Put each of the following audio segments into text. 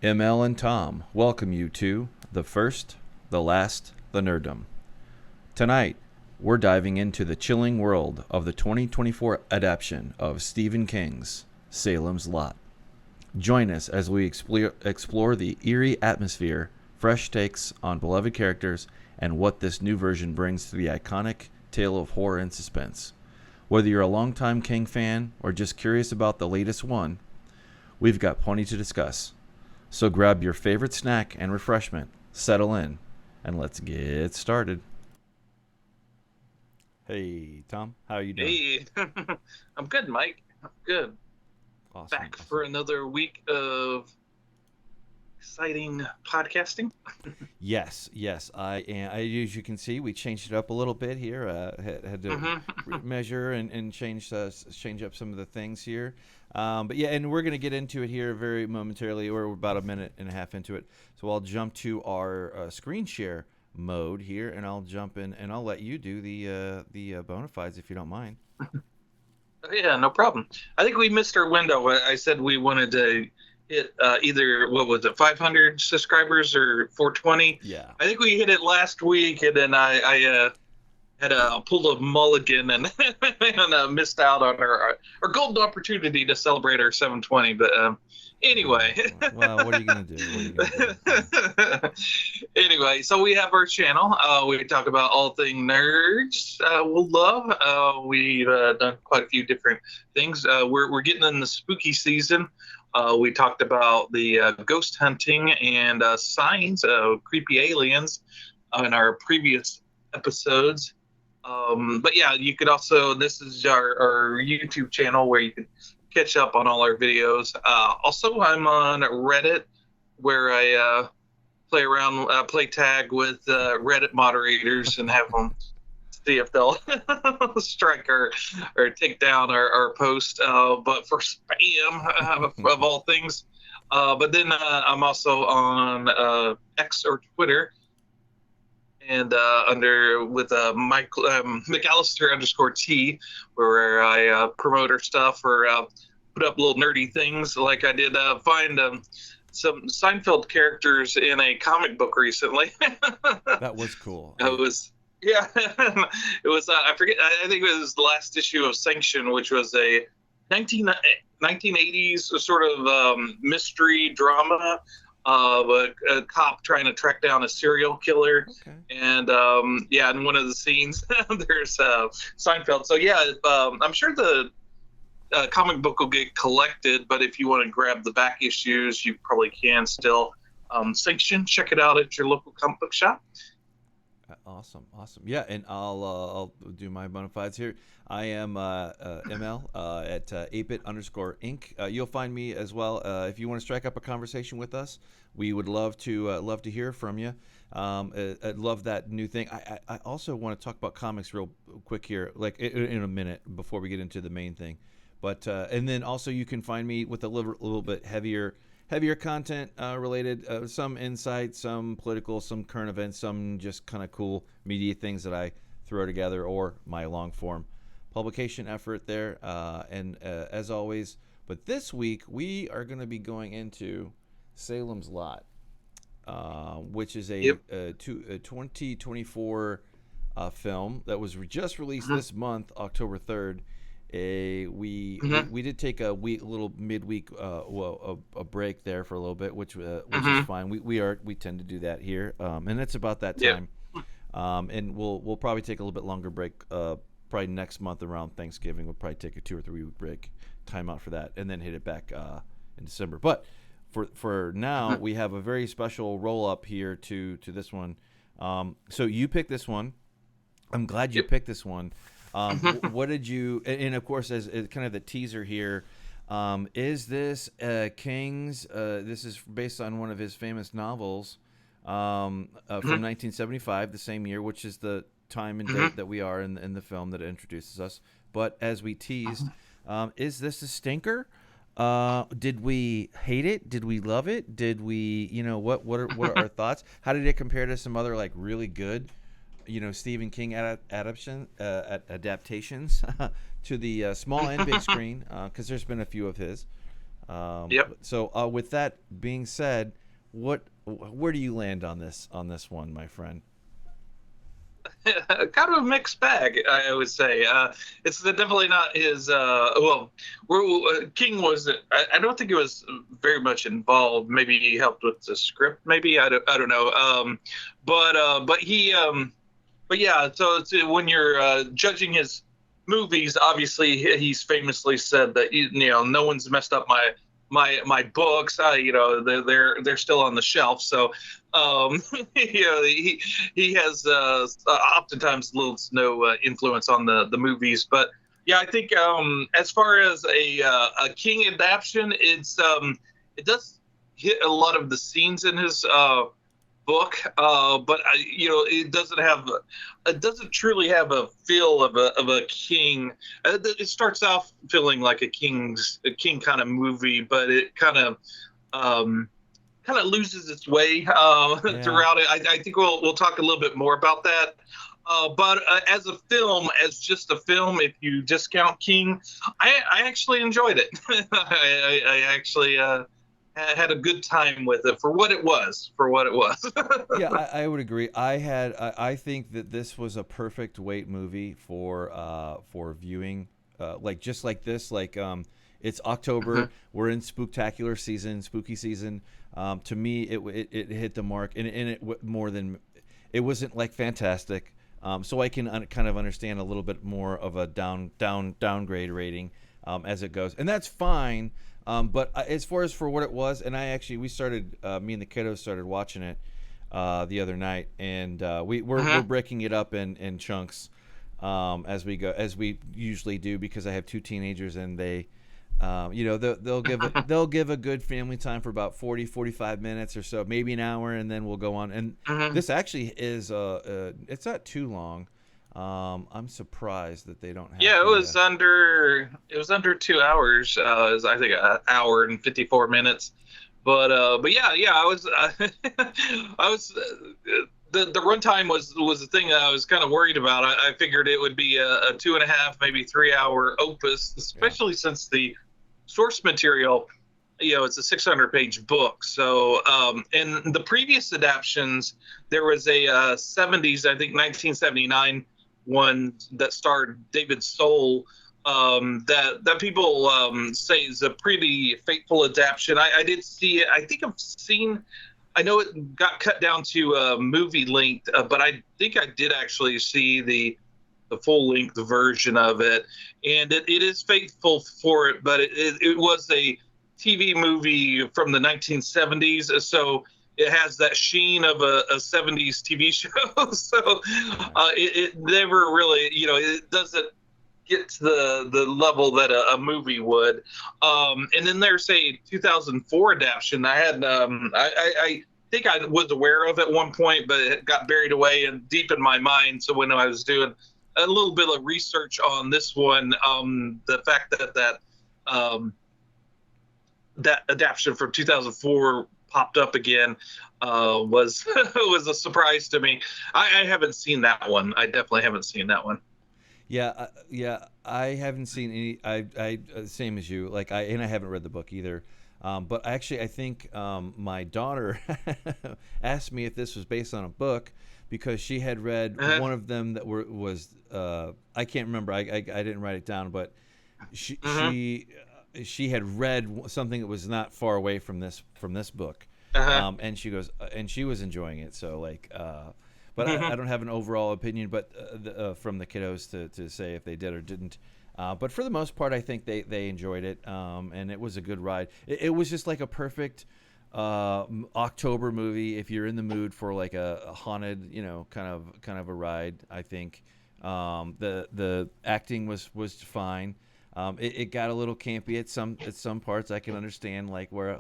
ML and Tom welcome you to the First, the Last, the Nerdom. Tonight, we're diving into the chilling world of the 2024 adaptation of Stephen King's Salem's Lot. Join us as we explore the eerie atmosphere, fresh takes on beloved characters, and what this new version brings to the iconic tale of horror and suspense. Whether you're a longtime King fan or just curious about the latest one, we've got plenty to discuss. So grab your favorite snack and refreshment, settle in, and let's get started. Hey, Tom, how are you doing? Hey, I'm good, Mike. I'm good. Awesome. Back for another week of exciting podcasting. Yes. I am. As you can see, we changed it up a little bit here. Had to measure and change up some of the things here. But yeah, and we're going to get into it here very momentarily. We're about a minute and a half into it. So I'll jump to our screen share mode here, and I'll jump in and I'll let you do the bona fides if you don't mind. Yeah, no problem. I think we missed our window. I said we wanted to hit either, 500 subscribers or 420? Yeah. I think we hit it last week, and then I had pulled a mulligan and, and missed out on our golden opportunity to celebrate our 720. But anyway. Well, what are you going to do? Anyway, so we have our channel. We talk about all things nerds we'll love. We've done quite a few different things. We're getting in the spooky season. We talked about the ghost hunting and signs of creepy aliens in our previous episodes. But yeah, you could also, this is our YouTube channel where you can catch up on all our videos. Also, I'm on Reddit where I play tag with Reddit moderators and have them see if they'll strike or take down our post, but for spam of all things. But then I'm also on X or Twitter, and with Michael McAllister _T, where I promote our stuff or put up little nerdy things. Like I did find some Seinfeld characters in a comic book recently. That was cool. Yeah, it was. I forget. I think it was the last issue of Sanction, which was a 1980s sort of mystery drama of a cop trying to track down a serial killer. Okay. And in one of the scenes, there's Seinfeld. So yeah, I'm sure the comic book will get collected, but if you want to grab the back issues, you probably can still. Sanction, check it out at your local comic book shop. Awesome. Yeah, and I'll do my bona fides here. I am ML at ApeIt.Ink. You'll find me as well if you want to strike up a conversation with us. We would love to hear from you. I love that new thing. I also want to talk about comics real quick here, like in a minute before we get into the main thing. But and then also you can find me with a little bit heavier content related, some insight, some political, some current events, some just kind of cool media things that I throw together, or my long form publication effort there. And as always, but this week we are going to be going into Salem's Lot, which is a 2024 film that was just released this month, October 3rd. We did take a little midweek a break there for a little bit, which is fine. We tend to do that here, and it's about that time. And we'll probably take a little bit longer break. Probably next month around Thanksgiving, we'll probably take a 2 or 3 week break, time out for that, and then hit it back in December. But for now, we have a very special roll up here to this one. So you picked this one. I'm glad you picked this one. What did you? And of course, as kind of the teaser here, is this King's? This is based on one of his famous novels from 1975, the same year, which is the time and date that we are in the film that introduces us. But as we teased, is this a stinker? Did we hate it? Did we love it? Did we? What are our thoughts? How did it compare to some other like really good? Stephen King adaptations to the small and big screen, because there's been a few of his. Yep. So with that being said, where do you land on this one, my friend? Kind of a mixed bag, I would say. It's definitely not his. King was. I don't think he was very much involved. Maybe he helped with the script. Maybe I don't know. But he. But yeah. So when you're judging his movies, obviously he's famously said that no one's messed up my books. They're still on the shelf. So he has oftentimes little to no influence on the movies. But yeah, I think as far as a King adaptation, it does hit a lot of the scenes in his book, but it doesn't truly have a feel of a king. It starts off feeling like a king kind of movie, but it kind of loses its way throughout it. I think we'll talk a little bit more about that. But as a film, as just a film, if you discount King, I actually enjoyed it. I actually had a good time with it for what it was. Yeah, I would agree. I think that this was a perfect weight movie for viewing, just like this. It's October. We're in spooktacular season, spooky season. To me, it hit the mark, and it more than it wasn't like fantastic. So I can kind of understand a little bit more of a downgrade rating as it goes, and that's fine. But as far as for what it was, and we started, me and the kiddos started watching it the other night, and we're breaking it up in chunks as we go, as we usually do, because I have two teenagers, and they, they'll give a good family time for about 45 minutes or so, maybe an hour, and then we'll go on. And this actually is it's not too long. I'm surprised that they don't have. Yeah, it was under 2 hours. It was, I think, an hour and 54 minutes. But yeah, I was the runtime was the thing that I was kind of worried about. I figured it would be a 2.5, maybe 3 hour opus, especially since the source material, it's a 600-page book. So in the previous adaptions, there was a 70s, I think 1979 one that starred David Soul, that people say is a pretty faithful adaptation. I did see it. I know it got cut down to movie length, but I think I did actually see the full length version of it, and it is faithful for it. But it was a TV movie from the 1970s, so it has that sheen of a 70s TV show. So it never really, it doesn't get to the level that a movie would. And then there's a 2004 adaptation. I think I was aware of at one point, but it got buried away and deep in my mind. So when I was doing a little bit of research on this one, the fact that adaptation from 2004 popped up again was was a surprise to me. I haven't seen that one. I definitely haven't seen that one. Yeah, I haven't seen any. I same as you. I haven't read the book either. But actually, I think my daughter asked me if this was based on a book, because she had read one of them that was I can't remember. I didn't write it down, but she had read something that was not far away from this book, and she goes, and she was enjoying it. So but I don't have an overall opinion, but from the kiddos to say if they did or didn't. But for the most part, I think they enjoyed it, and it was a good ride. It was just like a perfect October movie if you're in the mood for like a haunted, kind of a ride. I think the acting was fine. It got a little campy at some parts. I can understand where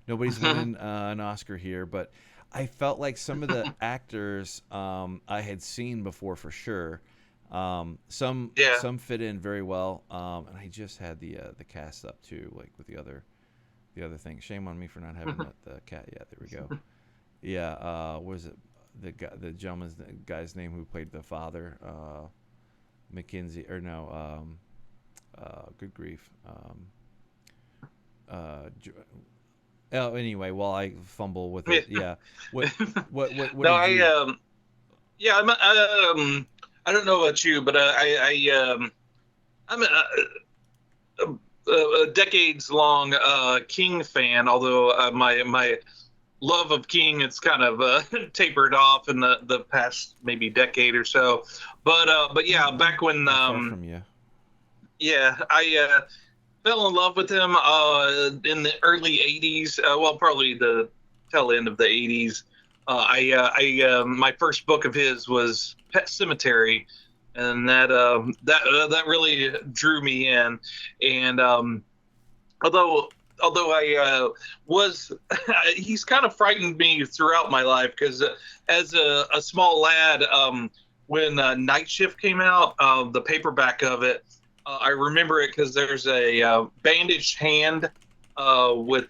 nobody's winning an Oscar here, but I felt like some of the actors I had seen before for sure. Some fit in very well, and I just had the cast up too, with the other thing. Shame on me for not having the cat yet. There we go. Yeah, was it the guy's name who played the father, Mackenzie, or no? Good grief. Oh, anyway, while I fumble with it, yeah. What No, did you? yeah, I don't know about you, but I'm a decades long King fan. Although my love of King it's kind of tapered off in the past maybe decade or so. But yeah, back when Not far from you. yeah, I fell in love with him in the early '80s. Well, probably the tail end of the '80s. My first book of his was Pet Cemetery, and that really drew me in. And although I was, he's kind of frightened me throughout my life because as a small lad, when Night Shift came out, the paperback of it, I remember it because there's a bandaged hand with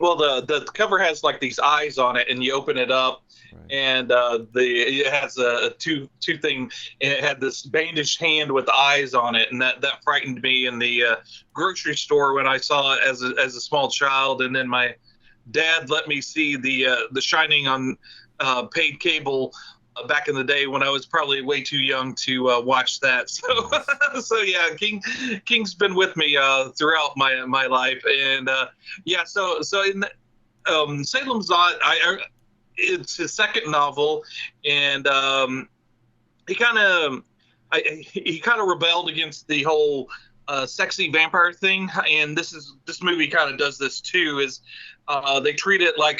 well, the cover has like these eyes on it, and you open it up, Right. and it has a two thing. And it had this bandaged hand with eyes on it, and that frightened me in the grocery store when I saw it as a small child. And then my dad let me see the Shining on paid cable. Back in the day when I was probably way too young to watch that, so yeah, King's been with me throughout my life, and yeah, so in Salem's Lot, it's his second novel, and he kind of rebelled against the whole sexy vampire thing, and this movie kind of does this too. Is they treat it like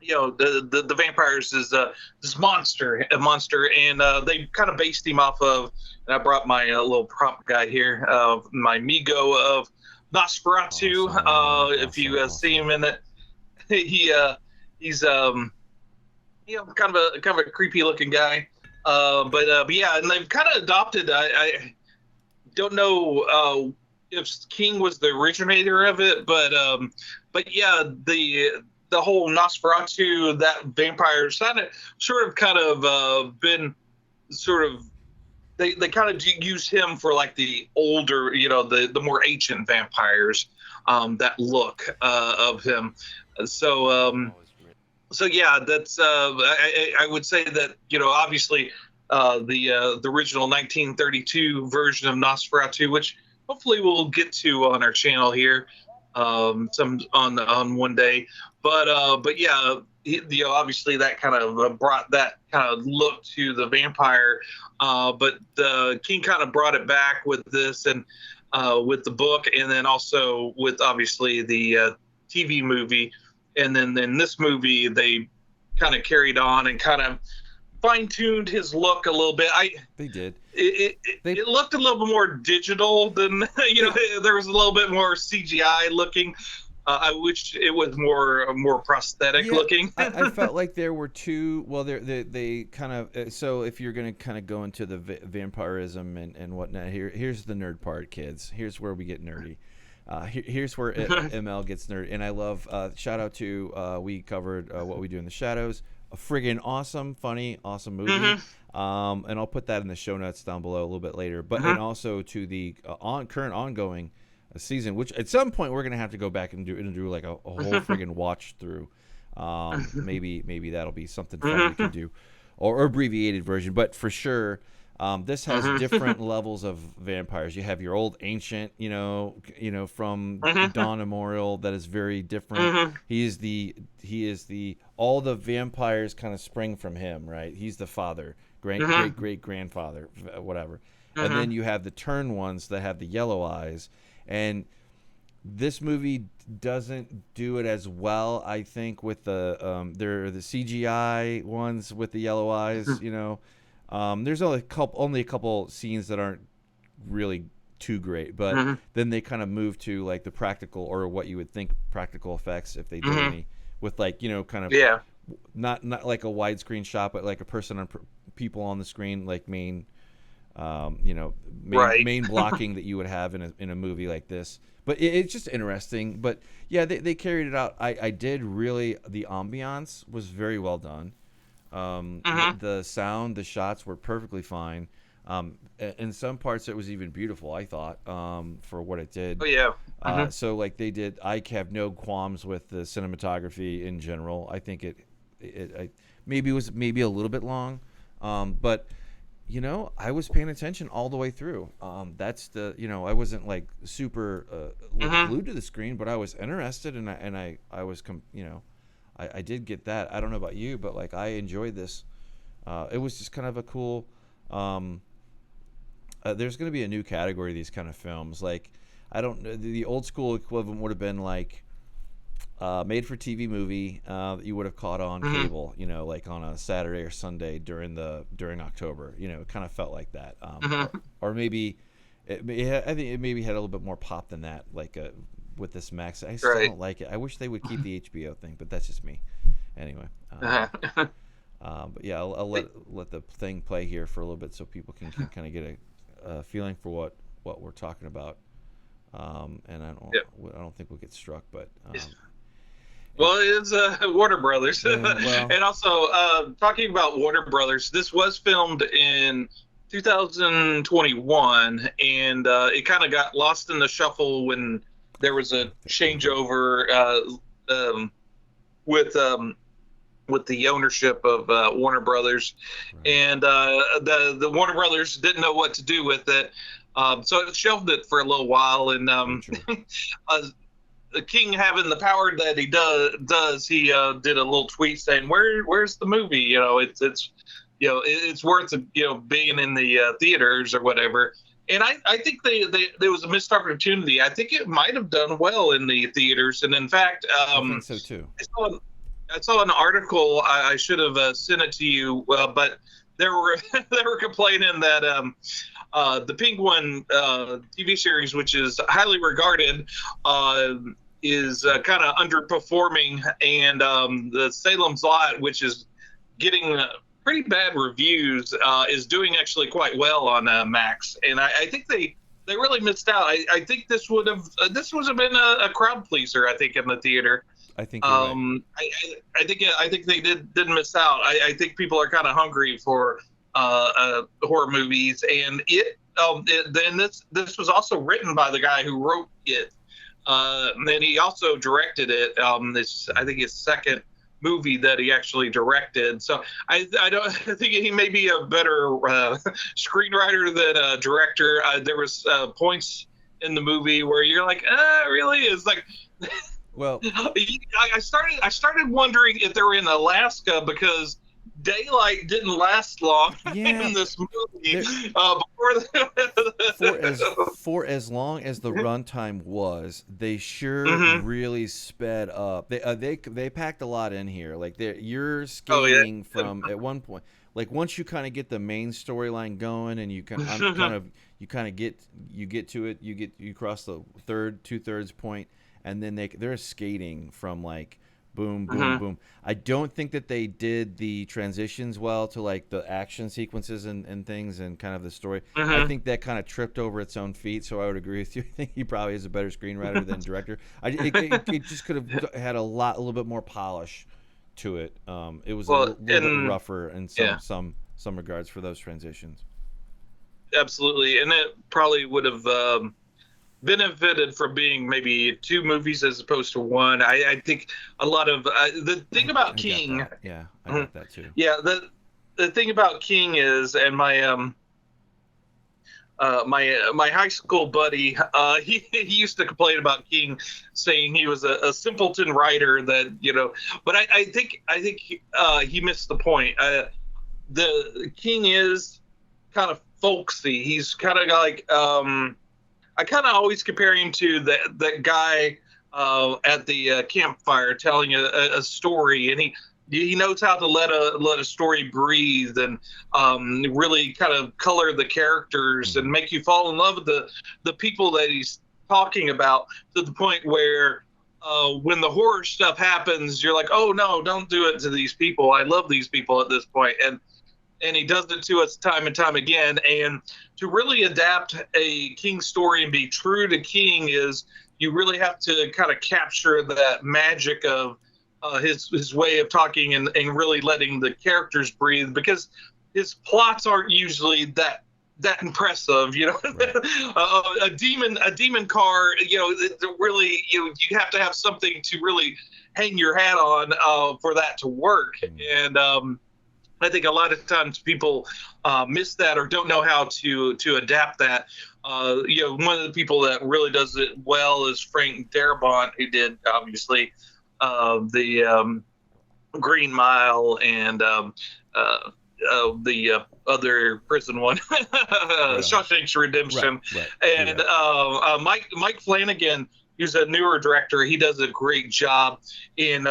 the vampires is this a monster, and they kind of based him off of. And I brought my little prop guy here, my Migo of Nosferatu. Awesome. If you see him in it, he's kind of a creepy looking guy. But yeah, and they've kind of adopted. I don't know if King was the originator of it, but yeah, the whole Nosferatu, that vampires kind of been sort of they kind of use him for like the older, the more ancient vampires, that look of him. So yeah, that's I would say that obviously the original 1932 version of Nosferatu, which hopefully we'll get to on our channel here some on one day. But yeah, obviously that kind of brought that kind of look to the vampire. But King kind of brought it back with this and with the book, and then also with obviously the TV movie. And then in this movie, they kind of carried on and kind of fine-tuned his look a little bit. They did. It looked a little bit more digital than there was a little bit more CGI looking. I wish it was more prosthetic looking. I felt like there were two. Well, they kind of. So if you're going to kind of go into the vampirism and whatnot, here's the nerd part, kids. Here's where we get nerdy. Here's where ML gets nerdy, and I love. Shout out to we covered What We Do in the Shadows, a friggin' awesome, funny, awesome movie. Mm-hmm. And I'll put that in the show notes down below a little bit later. But and also to the current ongoing season, which at some point we're gonna have to go back and do like a whole friggin' watch through. Maybe that'll be something fun we can do, or abbreviated version. But for sure, this has different levels of vampires. You have your old ancient, from Dawn Immemorial, that is very different. He is the all the vampires kind of spring from him, right? He's the father, great grandfather, whatever. And then you have the turn ones that have the yellow eyes. And this movie doesn't do it as well, I think, with the the CGI ones with the yellow eyes. There's only a couple scenes that aren't really too great, but then they kind of move to like the practical, or what you would think practical effects, if they do any, with like kind of not like a widescreen shot, but like a person on people on the screen, like main blocking that you would have in a movie like this. But it's just interesting. But yeah, they carried it out. I did really, the ambiance was very well done. The sound, the shots were perfectly fine. In some parts, it was even beautiful, I thought, for what it did. Oh yeah. So like they did, I have no qualms with the cinematography in general. I think it maybe was maybe a little bit long, but I was paying attention all the way through. That's I wasn't like super glued to the screen, but I was interested, and I was I did get that. I don't know about you, but like I enjoyed this. It was just kind of a cool. There's going to be a new category of these kind of films. Like, I don't know, the old school equivalent would have been like made for TV movie that you would have caught on cable, like on a Saturday or Sunday during October. It kind of felt like that. Or maybe I think it maybe had a little bit more pop than that. Like with this Max, I still don't like it. I wish they would keep the HBO thing, but that's just me. Anyway. But yeah, I'll let the thing play here for a little bit so people can kind of get a feeling for what we're talking about. And I don't think we'll get struck, but well, it's Warner Brothers. Well, and also talking about Warner Brothers, this was filmed in 2021, and it kind of got lost in the shuffle when there was a changeover with the ownership of Warner Brothers, right. And the Warner Brothers didn't know what to do with it, so it shelved it for a little while. And the King, having the power that he does, he did a little tweet saying, "Where's the movie? It's worth being in the theaters or whatever." And I think there was a missed opportunity. I think it might have done well in the theaters, and in fact, I think so too. I saw an article. I should have sent it to you, but they were complaining that the Penguin TV series, which is highly regarded, is kind of underperforming, and the Salem's Lot, which is getting pretty bad reviews, is doing actually quite well on Max. And I think they really missed out. I think this would have been a crowd pleaser, I think, in the theater. I think you're right. I think they didn't miss out. I think people are kind of hungry for horror movies, and then this was also written by the guy who wrote it, and then he also directed it. This, I think, his second movie that he actually directed. So I think he may be a better screenwriter than a director. There was points in the movie where you're like, really? It's like. Well, I started wondering if they were in Alaska, because daylight didn't last long in this movie. For as long as the runtime was, they sure really sped up. They packed a lot in here. Like you're skating from at one point. Like once you kind of get the main storyline going, and you get to it, you cross the 2/3 point. And then they're skating from like boom, boom, boom. I don't think that they did the transitions well to like the action sequences and things and kind of the story. I think that kind of tripped over its own feet. So I would agree with you. I think he probably is a better screenwriter than director. It just could have had a little bit more polish to it. It was a little bit rougher in some regards for those transitions. Absolutely, and it probably would have. Benefited from being maybe two movies as opposed to one. I think a lot of the thing about King. Yeah, I got that too. Yeah, the thing about King is, and my my high school buddy, he used to complain about King, saying he was a simpleton writer that But I think he missed the point. The King is kind of folksy. He's kind of like. I kind of always compare him to that guy at the campfire telling a story, and he knows how to let a story breathe and really kind of color the characters and make you fall in love with the people that he's talking about, to the point where when the horror stuff happens, you're like, oh no, don't do it to these people. I love these people at this point. And he does it to us time and time again. And to really adapt a King story and be true to King is you really have to kind of capture that magic of his way of talking and really letting the characters breathe, because his plots aren't usually that that impressive, Right. a demon car, really, you have to have something to really hang your hat on for that to work. And I think a lot of times people miss that or don't know how to adapt that. One of the people that really does it well is Frank Darabont, who did obviously the Green Mile and the other prison one, Shawshank's Redemption. Right. And Mike Flanagan, who's a newer director, he does a great job. In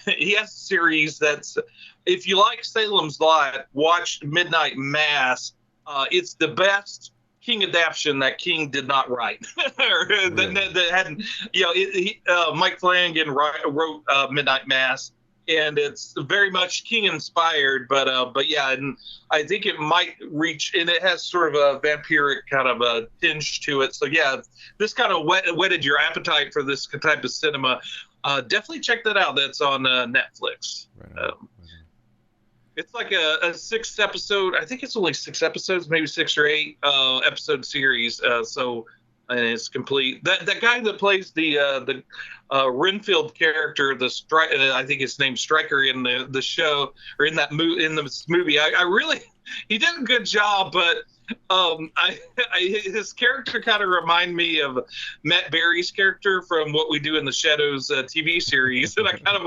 he has a series that's, if you like Salem's Lot, watch Midnight Mass. It's the best King adaptation that King did not write. that hadn't, Mike Flanagan wrote Midnight Mass, and it's very much King inspired, but yeah, and I think it might reach, and it has sort of a vampiric kind of a tinge to it. So yeah, this kind of whetted your appetite for this type of cinema. Definitely check that out. That's on Netflix. Right on. It's like a 6-episode, I think it's only 6 episodes, maybe 6 or 8 episode series. And it's complete. That guy that plays the Renfield character, I think his name's Stryker in the show, or in this movie. I really, he did a good job, but his character kind of remind me of Matt Berry's character from What We Do in the Shadows TV series, and I kind of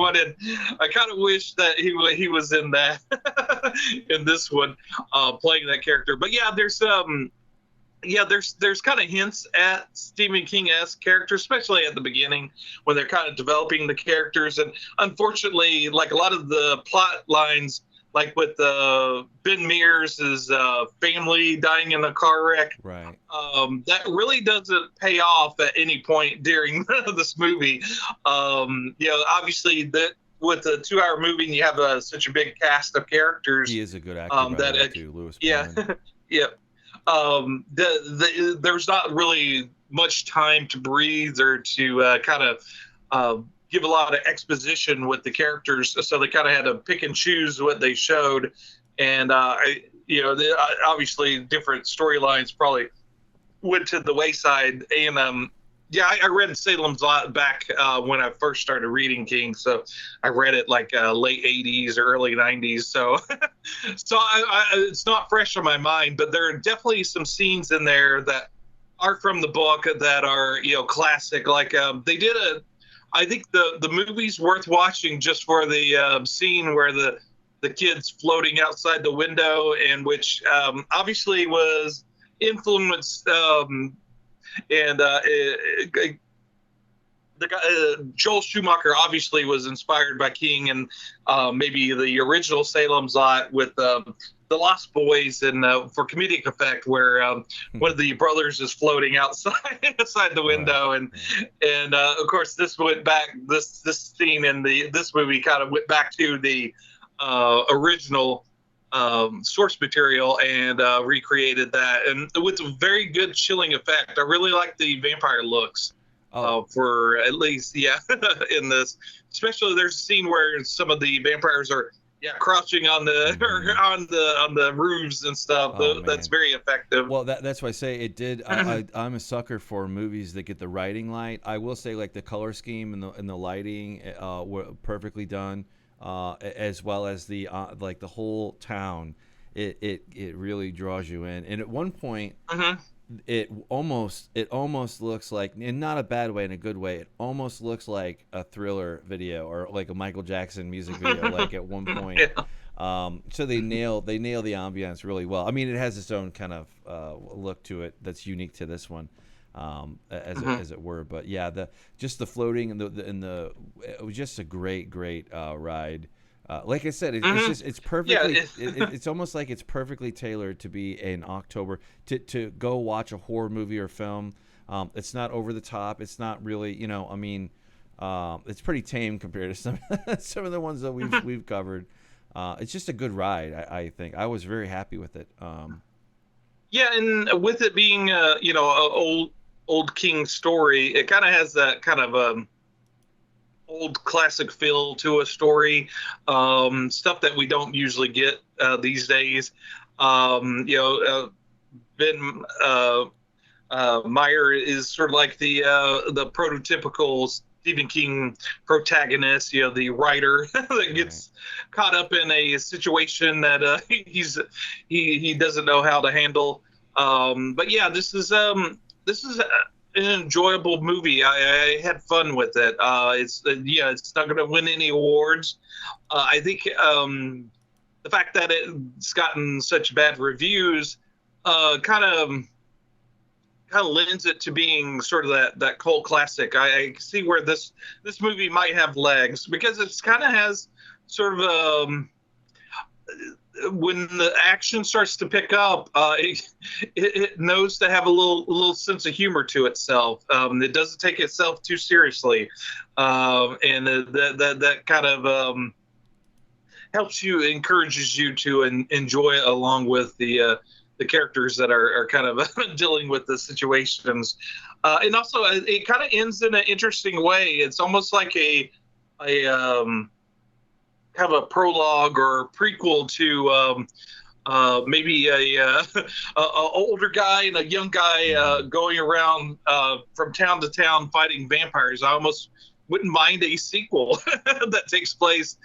wish that he was in that in this one, playing that character. But yeah, there's kind of hints at Stephen King-esque characters, especially at the beginning when they're kind of developing the characters. And unfortunately, like a lot of the plot lines, like with Ben Mears' family dying in a car wreck, right? That really doesn't pay off at any point during this movie. Obviously that with a 2-hour movie, and you have such a big cast of characters. He is a good actor, too, Lewis Pullman. Yeah. There's not really much time to breathe or to kind of give a lot of exposition with the characters, so they kind of had to pick and choose what they showed, and obviously different storylines probably went to the wayside. And I read Salem's Lot back when I first started reading King, so I read it like late 80s or early 90s, so it's not fresh on my mind, but there are definitely some scenes in there that are from the book that are classic. Like they did I think the movie's worth watching just for the scene where the kid's floating outside the window, and which obviously was influenced Joel Schumacher obviously was inspired by King, and maybe the original Salem's Lot with the Lost Boys, and for comedic effect, where one of the brothers is floating outside the window, and of course this went back. This scene in this movie kind of went back to the original source material and recreated that, and with a very good chilling effect. I really like the vampire looks. For at least in this, especially there's a scene where some of the vampires are crouching on the on the roofs and stuff. That's very effective. Well, that's why I say it did. I'm a sucker for movies that get the writing right. I will say, like, the color scheme and the lighting were perfectly done, as well as the like the whole town. It really draws you in. And at one point, it almost looks like, in not a bad way, in a good way, it almost looks like a Thriller video or like a Michael Jackson music video, like at one point. So they nail the ambiance really well. I mean, it has its own kind of look to it that's unique to this one, as it were. But yeah, the floating and the it was just a great ride. Like I said, it's perfectly. It's almost like it's perfectly tailored to be in October to go watch a horror movie or film. It's not over the top. It's not really, it's pretty tame compared to some of the ones that we've covered. It's just a good ride. I think I was very happy with it. And with it being an old King story, it kind of has that kind of old classic feel to a story, stuff that we don't usually get these days. Ben Meyer is sort of like the prototypical Stephen King protagonist, the writer that gets caught up in a situation that he doesn't know how to handle. But yeah, this is an enjoyable movie. I had fun with it. It's not going to win any awards. I think the fact that it's gotten such bad reviews kind of lends it to being sort of that cult classic. I see where this movie might have legs, because it's kind of has sort of when the action starts to pick up, it knows to have a little sense of humor to itself. It doesn't take itself too seriously, and that kind of helps you, encourages you to enjoy it, along with the characters that are kind of dealing with the situations. And also, it kind of ends in an interesting way. It's almost like a kind of a prologue or a prequel to maybe a older guy and a young guy going around from town to town fighting vampires. I almost wouldn't mind a sequel that takes place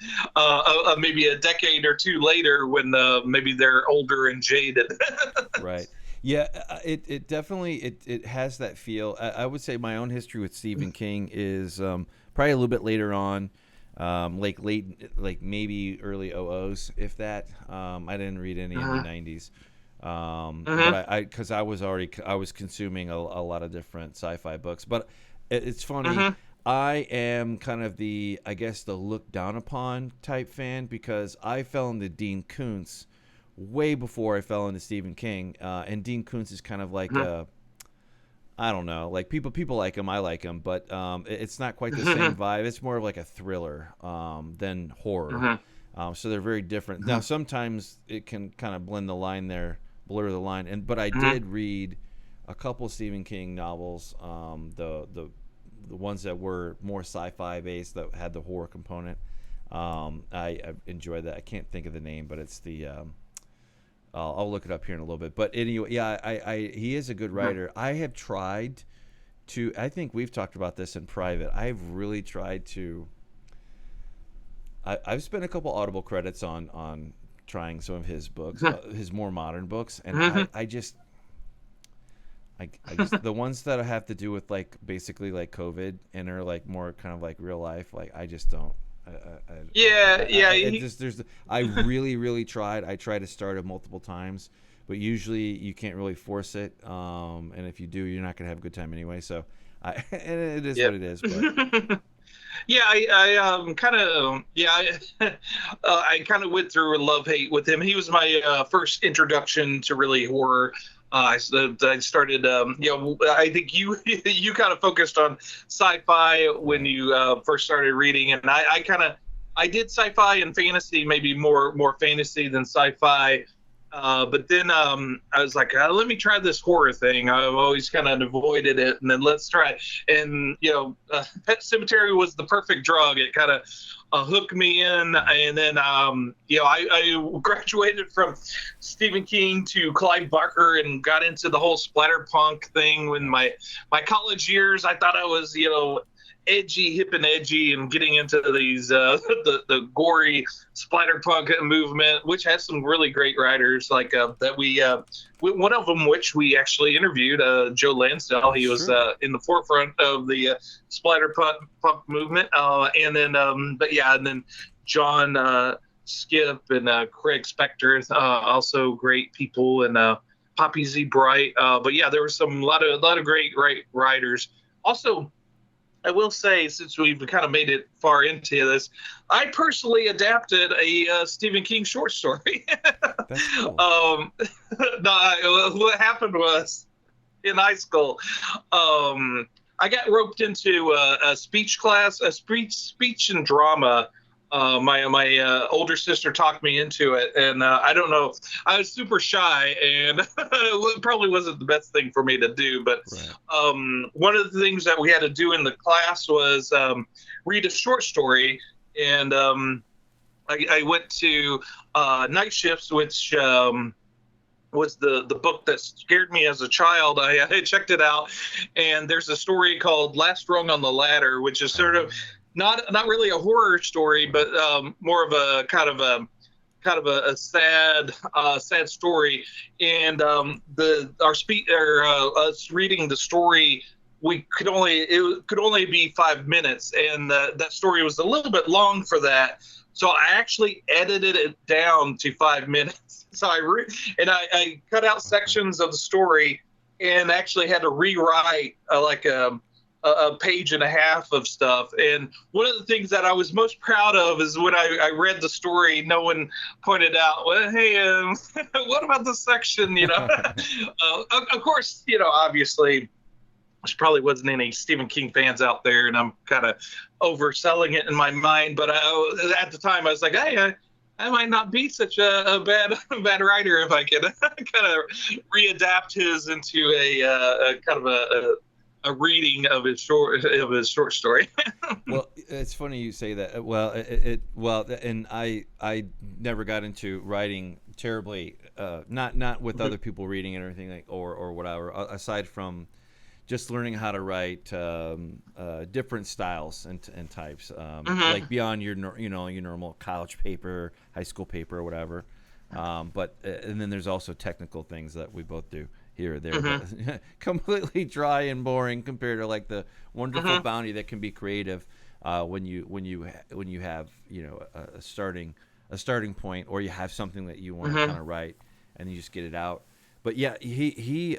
maybe a decade or two later, when maybe they're older and jaded. Right. Yeah, it definitely it has that feel. I would say my own history with Stephen King is probably a little bit later on, like maybe early 00s, if that. I didn't read any in the 90s. But because I was consuming a lot of different sci-fi books. But it's funny. I am kind of the look down upon type fan, because I fell into Dean Koontz way before I fell into Stephen King. And Dean Koontz is kind of like I don't know, like people like him, I like him, but it's not quite the same vibe. It's more of like a thriller than horror. So they're very different. Now sometimes it can kind of blur the line. But I did read a couple Stephen King novels, the ones that were more sci-fi based, that had the horror component. I enjoyed that. I can't think of the name, but it's the I'll look it up here in a little bit. But anyway, yeah, he is a good writer. I have tried to. I think we've talked about this in private. I've really tried to. I've spent a couple Audible credits on trying some of his books, his more modern books, and I just the ones that have to do with like basically like COVID and are like more kind of like real life, like I just don't. I really, really tried. I tried to start it multiple times, but usually you can't really force it. And if you do, you're not gonna have a good time anyway. So, and it is what it is. But. Yeah, I kind of went through a love-hate with him. He was my first introduction to really horror. I started, I think you kind of focused on sci-fi when you first started reading, and I did sci-fi and fantasy, maybe more fantasy than sci-fi. But then I was like, let me try this horror thing. I've always kind of avoided it, and then let's try it. And Pet Sematary was the perfect drug. It kind of hooked me in, and then I graduated from Stephen King to Clive Barker and got into the whole splatterpunk thing. When my college years, I thought I was edgy, hip and edgy, and getting into these the gory splatterpunk movement, which has some really great writers like that we one of them which we actually interviewed, Joe Lansdale. He was in the forefront of the splatterpunk movement, and then John Skip and Craig Spector, also great people, and Poppy Z. Bright. But yeah, there were a lot of great writers. Also, I will say, since we've kind of made it far into this, I personally adapted a Stephen King short story. That's cool. What happened was, in high school, I got roped into a speech class, a speech and drama. My older sister talked me into it, and I don't know, I was super shy, and it probably wasn't the best thing for me to do, but one of the things that we had to do in the class was read a short story, and I went to night shifts, which was the book that scared me as a child. I checked it out, and there's a story called Last Rung on the Ladder, which is sort of not really a horror story, but more of a kind of a sad story. And us reading the story, it could only be 5 minutes, and that story was a little bit long for that. So I actually edited it down to 5 minutes. So I cut out sections of the story and actually had to rewrite a page and a half of stuff. And one of the things that I was most proud of is when I read the story, no one pointed out, well, hey, what about this section? Of course, obviously, there probably wasn't any Stephen King fans out there, and I'm kind of overselling it in my mind. But at the time, I was like, hey, I might not be such a bad writer if I could kind of readapt his into a kind of a reading of his short story. Well, it's funny you say that. Well, and I never got into writing terribly, not with other people reading it or anything or whatever. Aside from just learning how to write different styles and types, like beyond your normal college paper, high school paper, or whatever. But and then there's also technical things that we both do here or there, but completely dry and boring compared to like the wonderful bounty that can be creative when you have a starting point, or you have something that you want to kind of write and you just get it out. But yeah, he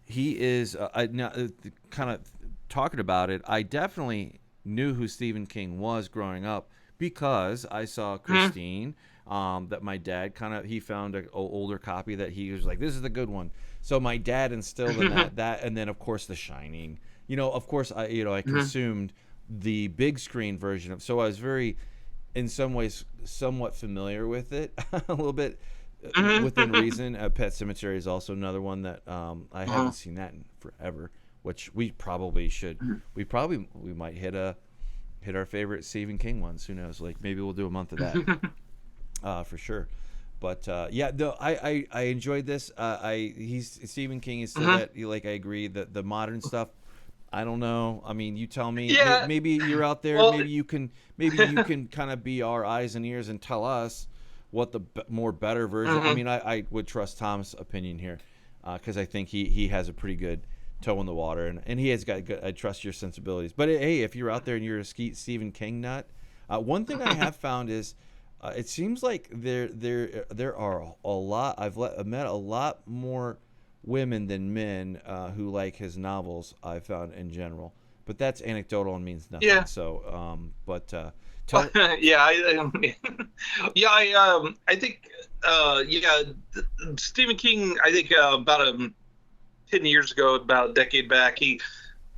is kind of talking about it. I definitely knew who Stephen King was growing up because I saw Christine. That my dad he found an older copy that he was like, this is the good one. So my dad instilled in that, and then of course The Shining. Of course I consumed the big screen version of. So I was very, in some ways, somewhat familiar with it a little bit within reason. Pet Sematary is also another one that I haven't seen that in forever, which we probably should. We might hit our favorite Stephen King ones. Who knows? Like maybe we'll do a month of that. For sure. But yeah, no, I enjoyed this. Stephen King is still that, like, I agree that the modern stuff, I don't know. I mean, you tell me. Yeah. Maybe you're out there. Well, maybe you can kind of be our eyes and ears and tell us what the more better version. I mean, I would trust Tom's opinion here because I think he has a pretty good toe in the water, and he has got good. I trust your sensibilities. But hey, if you're out there and you're a Stephen King nut, one thing I have found is. It seems like there are a lot. I've met a lot more women than men who like his novels. I've found in general, but that's anecdotal and means nothing. Yeah. So, I think Stephen King. I think about 10 years ago, about a decade back, he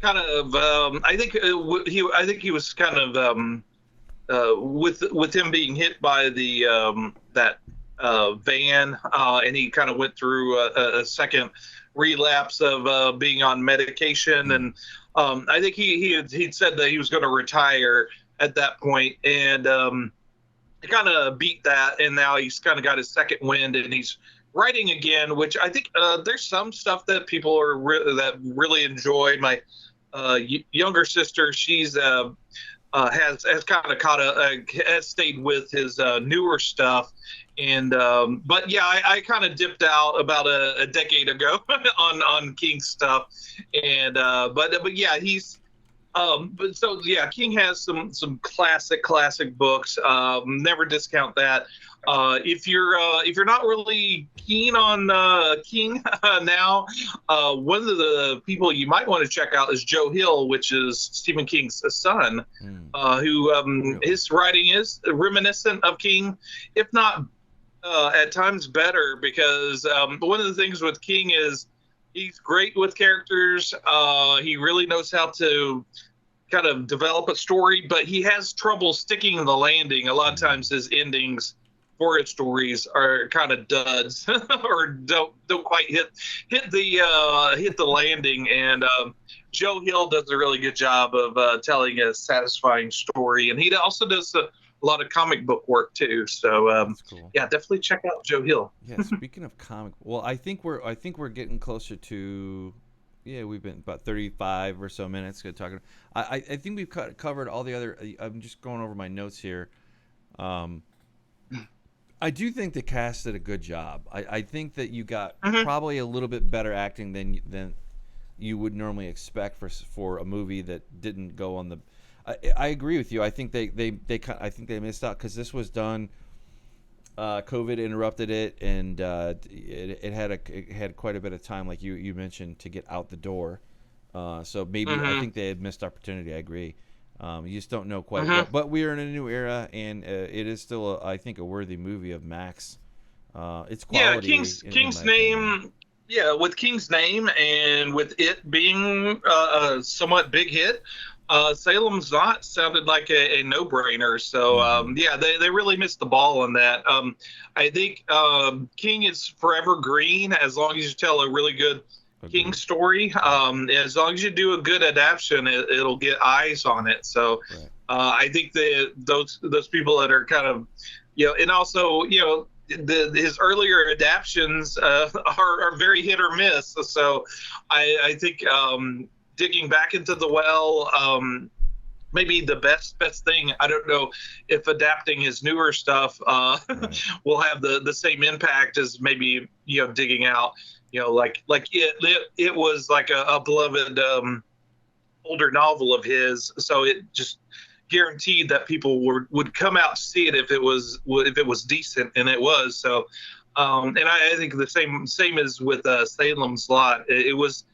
kind of. I think he was kind of. With him being hit by the that van, and he kind of went through a second relapse of being on medication, and I think he'd said that he was going to retire at that point, and he kind of beat that, and now he's kind of got his second wind, and he's writing again, which I think there's some stuff that people are that really enjoy. My younger sister, she's has kind of has stayed with his newer stuff, and but yeah, I kind of dipped out about a decade ago on King stuff, and but yeah, he's but so yeah, King has some classic books. Never discount that. If you're not really keen on King now, one of the people you might want to check out is Joe Hill, which is Stephen King's son, who his writing is reminiscent of King, if not at times better, because one of the things with King is he's great with characters. He really knows how to kind of develop a story, but he has trouble sticking the landing. A lot of times his endings for his stories are kind of duds or don't quite hit the landing, and Joe Hill does a really good job of telling a satisfying story, and he also does a lot of comic book work too. So That's cool. yeah, definitely check out Joe Hill. Yeah, speaking of comic, well, I think we're getting closer to, yeah, we've been about 35 or so minutes talking. I think we've covered all the other. I'm just going over my notes here. I do think the cast did a good job. I think that you got probably a little bit better acting than you would normally expect for a movie that didn't go on the. I agree with you. I think they missed out because this was done. COVID interrupted it, and it had quite a bit of time, like you mentioned, to get out the door. So maybe I think they had missed opportunity. I agree. You just don't know quite what. But we are in a new era, and it is still, I think, a worthy movie of Max. It's quality. Yeah, King's Name. Yeah, with King's Name and with it being a somewhat big hit, Salem's Lot sounded like a no-brainer. So, yeah, they really missed the ball on that. I think King is forever green as long as you tell a really good King story. As long as you do a good adaptation, it'll get eyes on it. So I think that those people that are kind of, and also, his earlier adaptions are very hit or miss. So I think digging back into the well, maybe the best thing. I don't know if adapting his newer stuff will have the same impact as maybe digging out. Like it was like a beloved older novel of his, so it just guaranteed that people would come out to see it if it was decent, and it was. So, and I think the same as with Salem's Lot. It was.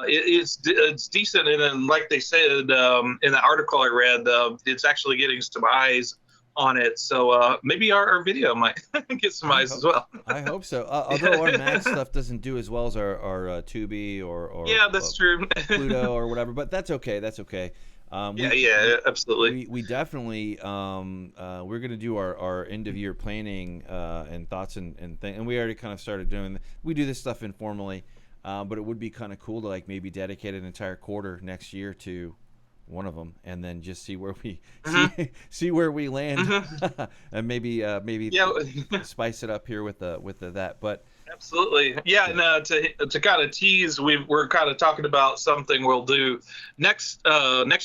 It's decent, and like they said in the article I read, it's actually getting some eyes on it. So maybe our video might get some eyes as well. I hope so. Although our Max stuff doesn't do as well as our Tubi or yeah, that's true. Pluto or whatever, but that's okay. That's okay. Absolutely. We definitely we're gonna do our end of year planning and thoughts and things, and we already kind of started doing. We do this stuff informally, but it would be kind of cool to like maybe dedicate an entire quarter next year to one of them, and then just see where we see where we land, and maybe spice it up here with that. But absolutely, yeah. And to kind of tease, we're kind of talking about something we'll do next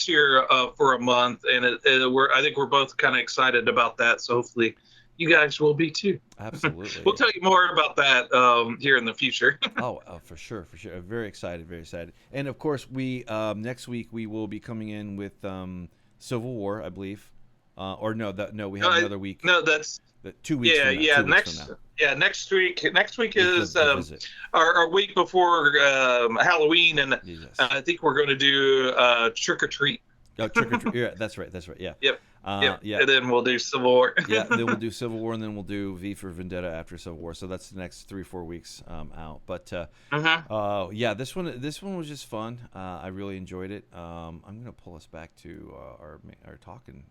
year for a month, and I think we're both kind of excited about that. So hopefully, you guys will be too. Absolutely. We'll tell you more about that here in the future. For sure. I'm very excited. And of course, we next week we will be coming in with Civil War, I believe. Or no, we have another week. No, that's 2 weeks. From now, 2 weeks from now. Next week. Next week is our week before Halloween, and I think we're going to do Trick or Treat. Oh, Trick or Treat. Yeah, that's right. Yeah. Yep. And then we'll do Civil War. Then we'll do Civil War, and then we'll do V for Vendetta after Civil War. So that's the next 3-4 weeks out. But this one was just fun. I really enjoyed it. I'm gonna pull us back to our talking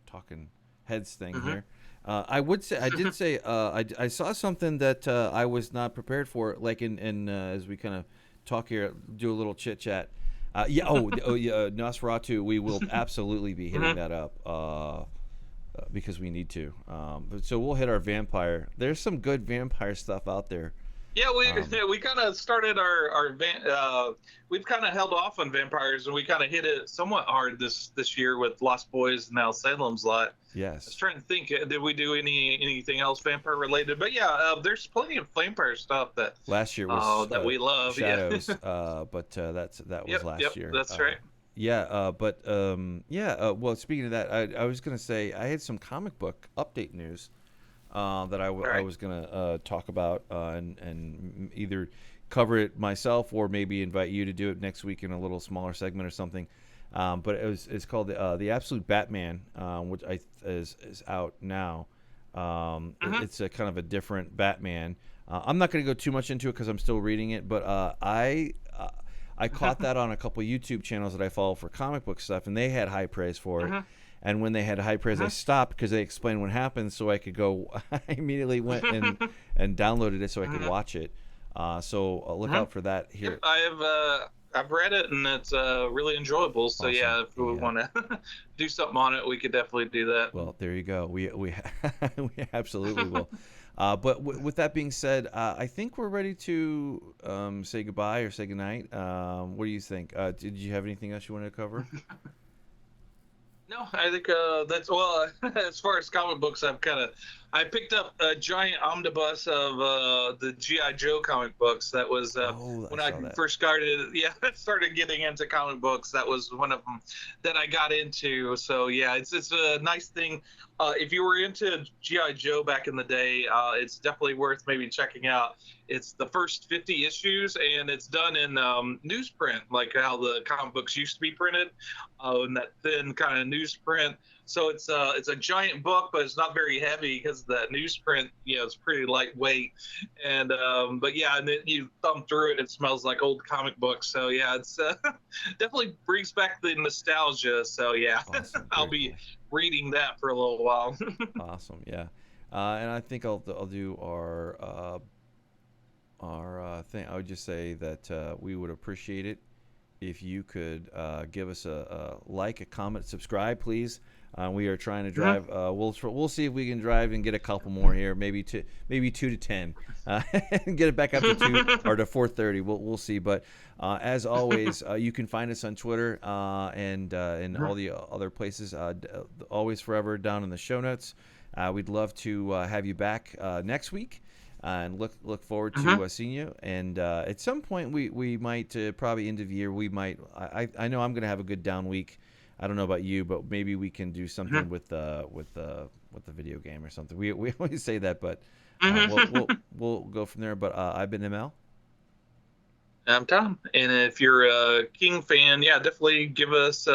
heads thing here. I did say I saw something that I was not prepared for. Like in as we kind of talk here, do a little chit chat. Nosferatu. We will absolutely be hitting that up because we need to. So we'll hit our vampire. There's some good vampire stuff out there. Yeah, we kind of started we've kind of held off on vampires, and we kind of hit it somewhat hard this year with Lost Boys and now Salem's Lot. Yes. I was trying to think, did we do anything else vampire related? But yeah, there's plenty of vampire stuff that last year was that we love. Shadows, but that was last year. That's right. Well, speaking of that, I was gonna say I had some comic book update news that I was gonna talk about and either cover it myself or maybe invite you to do it next week in a little smaller segment or something. But it's called the Absolute Batman, which is out now. It's a kind of a different Batman. I'm not going to go too much into it because I'm still reading it, but I caught that on a couple YouTube channels that I follow for comic book stuff, and they had high praise for it. And when they had high praise, I stopped because they explained what happened, so I could go. I immediately went and downloaded it so I could watch it. So look out for that here. I I've read it, and it's really enjoyable. So Awesome. yeah, if we want to do something on it, we could definitely do that. Well, there you go. We we absolutely will. But with that being said, I think we're ready to say goodbye or say goodnight. What do you think? Did you have anything else you wanted to cover? No, I think that's well. As far as comic books, I picked up a giant omnibus of the GI Joe comic books. That was Oh, when I I saw that. first started. Yeah, started getting into comic books. That was one of them that I got into. So yeah, it's a nice thing. If you were into GI Joe back in the day, it's definitely worth maybe checking out. It's the first 50 issues, and it's done in newsprint, like how the comic books used to be printed, in that thin kind of newsprint. So it's a giant book, but it's not very heavy because the newsprint, it's pretty lightweight. And but yeah, and then you thumb through it, it smells like old comic books. So yeah, it's definitely brings back the nostalgia. So yeah, Awesome. I'll Very be cool. reading that for a little while. Awesome. Yeah. And I think I'll do our thing. I would just say that we would appreciate it if you could give us a like, a comment, subscribe, please. We are trying to drive. We'll see if we can drive and get a couple more here, maybe 2 to 10, and get it back up to 2 or to 430. We'll see. But as always, you can find us on Twitter and all the other places. Always forever down in the show notes. We'd love to have you back next week. And look forward to seeing you. And at some point, we might probably end of the year. We might. I know I'm going to have a good down week. I don't know about you, but maybe we can do something with the video game or something. We always say that, but we'll go from there. But I've been ML. I'm Tom, and if you're a King fan, yeah, definitely give us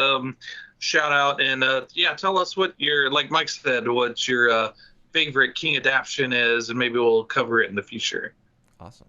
shout out and yeah, tell us what your, like Mike said, what your favorite King adaptation is, and maybe we'll cover it in the future. Awesome.